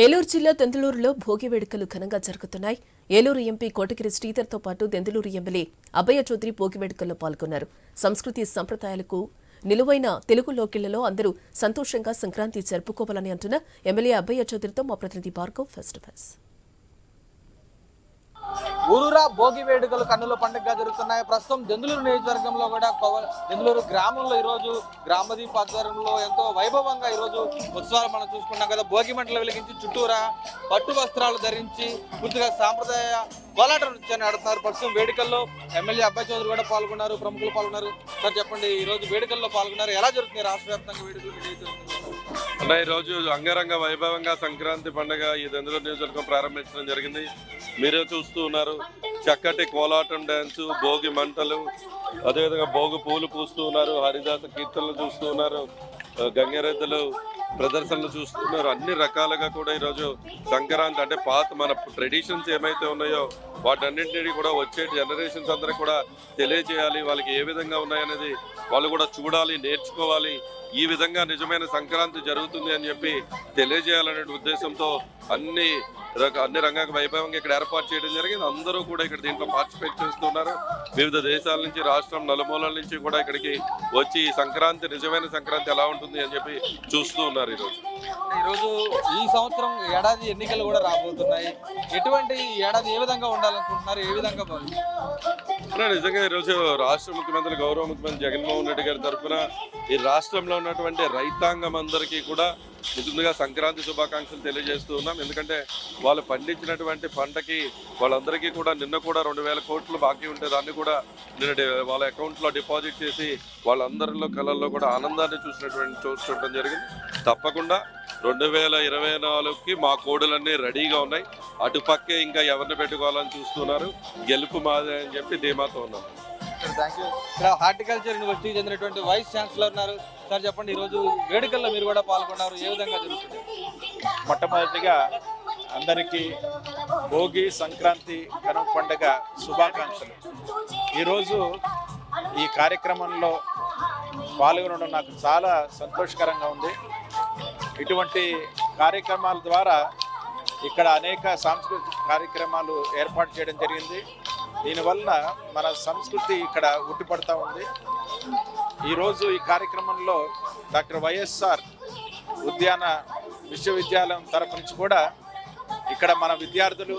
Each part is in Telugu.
ఏలూరు జిల్లా దెందులూరులో భోగి వేడుకలు ఘనంగా జరుగుతున్నాయి. ఏలూరు ఎంపీ కోటగిరి శ్రీధర్తో పాటు దెందులూరు ఎమ్మెల్యే అబ్బయ్య చౌదరి భోగి వేడుకల్లో పాల్గొన్నారు. సంస్కృతి సంప్రదాయాలకు నిలువైన తెలుగు లోకిళ్లలో అందరూ సంతోషంగా సంక్రాంతి జరుపుకోవాలని అంటున్న ఎమ్మెల్యే అబ్బయ్య చౌదరితో మా ప్రతినిధి భార్గవ్ ఫేస్ టు ఫేస్. ఊరూరా భోగి వేడుకలు కన్నుల పండుగగా జరుగుతున్నాయి. ప్రస్తుతం దెందులూరు నియోజకవర్గంలో కూడా దెందులూరు గ్రామంలో ఈరోజు గ్రామదీప ఆధ్వర్యంలో ఎంతో వైభవంగా ఈరోజు ఉత్సవాలు మనం చూసుకున్నాం కదా. భోగి మంటలు వెలిగించి చుట్టూరా పట్టు వస్త్రాలు ధరించి పూర్తిగా సాంప్రదాయ కోలాట నృత్యాన్ని ఆడుతున్నారు. ప్రస్తుతం వేడుకల్లో ఎమ్మెల్యే అబ్బాయి చౌదరి కూడా పాల్గొన్నారు, ప్రముఖులు పాల్గొన్నారు. సార్ చెప్పండి, ఈ రోజు వేడుకల్లో పాల్గొన్నారు, ఎలా జరుగుతున్నాయి రాష్ట్ర వ్యాప్తంగా వేడుకలు? అన్న, ఈరోజు అంగరంగ వైభవంగా సంక్రాంతి పండుగ ఈ దెందులూరు నియోజకవర్గం ప్రారంభించడం జరిగింది. మీరే చూస్తూ ఉన్నారు, చక్కటి కోలాటం డ్యాన్సు, భోగి మంటలు, అదేవిధంగా భోగి పూలు పూస్తూ ఉన్నారు, హరిదాస కీర్తనలు చూస్తూ ఉన్నారు, గంగరెద్దులు ప్రదర్శనలు చూస్తున్నారు. అన్ని రకాలుగా కూడా ఈరోజు సంక్రాంతి అంటే పాత మన ట్రెడిషన్స్ ఏమైతే ఉన్నాయో వాటన్నింటినీ కూడా వచ్చే జనరేషన్స్ అందరికీ కూడా తెలియజేయాలి. వాళ్ళకి ఏ విధంగా ఉన్నాయనేది వాళ్ళు కూడా చూడాలి, నేర్చుకోవాలి. ఈ విధంగా నిజమైన సంక్రాంతి జరుగుతుంది అని చెప్పి తెలియజేయాలనే ఉద్దేశంతో అన్ని రంగాలకు వైభవంగా ఇక్కడ ఏర్పాటు చేయడం జరిగింది. అందరూ కూడా ఇక్కడ దీంట్లో పార్టిసిపేట్ చేస్తున్నారు. వివిధ దేశాల నుంచి, రాష్ట్రం నలుమూలల నుంచి కూడా ఇక్కడికి వచ్చి సంక్రాంతి, నిజమైన సంక్రాంతి ఎలా ఉంటుంది అని చెప్పి చూస్తూ ఉన్నారు. ఈరోజు ఈ సంవత్సరం ఏడాది ఎన్నికలు కూడా రాబోతున్నాయి. ఎటువంటి ఏడాది ఏ విధంగా ఉండాలనుకుంటున్నారు, ఏ విధంగా నిజంగా ఈరోజు రాష్ట్ర ముఖ్యమంత్రి, గౌరవ ముఖ్యమంత్రి జగన్మోహన్ రెడ్డి గారి తరఫున ఈ రాష్ట్రంలో ఉన్నటువంటి రైతాంగం అందరికీ కూడా ముందుగా సంక్రాంతి శుభాకాంక్షలు తెలియజేస్తూ ఉన్నాం. ఎందుకంటే వాళ్ళు పండించినటువంటి పంటకి వాళ్ళందరికీ కూడా నిన్న కూడా 2000 కోట్లు బాకీ ఉంటే దాన్ని కూడా నిన్న వాళ్ళ అకౌంట్లో డిపాజిట్ చేసి వాళ్ళందరిలో కళల్లో కూడా ఆనందాన్ని చూడటం జరిగింది. తప్పకుండా 2024కి మా కోడులన్నీ రెడీగా ఉన్నాయి. అటుపక్కే ఇంకా ఎవరిని పెట్టుకోవాలని చూస్తున్నారు. గెలుపు మాదే అని చెప్పి ధీమాతో ఉన్నాం. ఇక్కడ హార్టికల్చర్ యూనివర్సిటీ చెందినటువంటి వైస్ ఛాన్సలర్ ఉన్నారు. సార్ చెప్పండి, ఈరోజు వేడుకల్లో మీరు కూడా పాల్గొన్నారు, ఏ విధంగా జరుగుతుంది? మొట్టమొదటిగా అందరికీ భోగి సంక్రాంతి కనుమ పండుగ శుభాకాంక్షలు. ఈరోజు ఈ కార్యక్రమంలో పాల్గొనడం నాకు చాలా సంతోషకరంగా ఉంది. ఇటువంటి కార్యక్రమాల ద్వారా ఇక్కడ అనేక సాంస్కృతిక కార్యక్రమాలు ఏర్పాటు చేయడం జరిగింది. దీనివల్ల మన సంస్కృతి ఇక్కడ ఉట్టిపడతా ఉంది. ఈరోజు ఈ కార్యక్రమంలో డాక్టర్ వైఎస్ఆర్ ఉద్యాన విశ్వవిద్యాలయం తరఫు నుంచి కూడా ఇక్కడ మన విద్యార్థులు,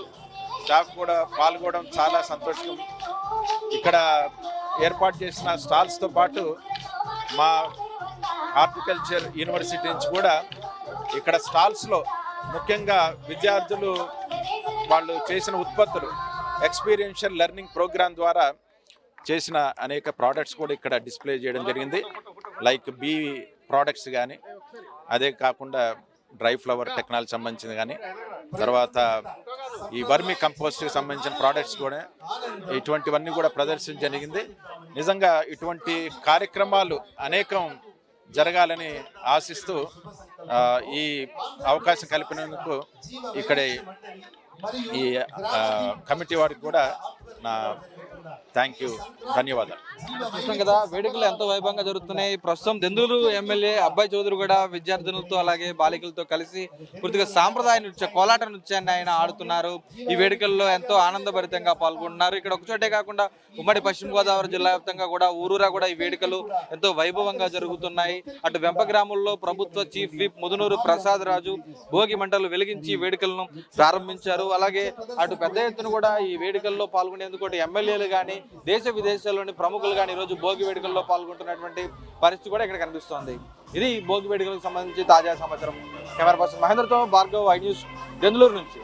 స్టాఫ్ కూడా పాల్గొనడం చాలా సంతోషం. ఇక్కడ ఏర్పాటు చేసిన స్టాల్స్తో పాటు మా హార్టికల్చర్ యూనివర్సిటీ నుంచి కూడా ఇక్కడ స్టాల్స్లో ముఖ్యంగా విద్యార్థులు వాళ్ళు చేసిన ఉత్పత్తులు, ఎక్స్పీరియన్షియల్ లెర్నింగ్ ప్రోగ్రామ్ ద్వారా చేసిన అనేక ప్రోడక్ట్స్ కూడా ఇక్కడ డిస్ప్లే చేయడం జరిగింది. లైక్ బీ ప్రోడక్ట్స్ కానీ, అదే కాకుండా డ్రై ఫ్లవర్ టెక్నాలజీ సంబంధించింది కానీ, తర్వాత ఈ వర్మి కంపోస్ట్కి సంబంధించిన ప్రోడక్ట్స్ కూడా, ఇటువంటివన్నీ కూడా ప్రదర్శించడం జరిగింది. నిజంగా ఇటువంటి కార్యక్రమాలు అనేకం జరగాలని ఆశిస్తూ ఈ అవకాశం కల్పినందుకు ఇక్కడ ఈ కమిటీ వారికి కూడా నా థ్యాంక్ యూ, ధన్యవాదాలు. చూస్తున్నాం కదా, వేడుకలు ఎంతో వైభవంగా జరుగుతున్నాయి. ప్రస్తుతం దెందులూరు ఎమ్మెల్యే అబ్బాయి చౌదరి కూడా విద్యార్థులతో అలాగే బాలికలతో కలిసి పూర్తిగా సాంప్రదాయ కోలాట నృత్యాన్ని ఆయన ఆడుతున్నారు. ఈ వేడుకల్లో ఎంతో ఆనందభరితంగా పాల్గొంటున్నారు. ఇక్కడ ఒకచోటే కాకుండా ఉమ్మడి పశ్చిమ గోదావరి జిల్లా వ్యాప్తంగా కూడా ఊరూరా కూడా ఈ వేడుకలు ఎంతో వైభవంగా జరుగుతున్నాయి. అటు వెంప గ్రామంలో ప్రభుత్వ చీఫ్ విప్ ముదునూరు ప్రసాద్ రాజు భోగి మంటలు వెలిగించి వేడుకలను ప్రారంభించారు. అలాగే అటు పెద్ద ఎత్తున కూడా ఈ వేడుకల్లో పాల్గొనేందుకు ఎమ్మెల్యేలు కానీ, దేశ విదేశాల్లోని ప్రముఖులు కానీ ఈరోజు భోగి వేడుకల్లో పాల్గొంటున్నటువంటి పరిస్థితి కూడా ఇక్కడ కనిపిస్తోంది. ఇది భోగి వేడుకలకు సంబంధించి తాజా సమాచారం. కెమెరా పర్సన్ మహేంద్రతో భార్గవ్, ఐ న్యూస్, దెందులూరు నుంచి.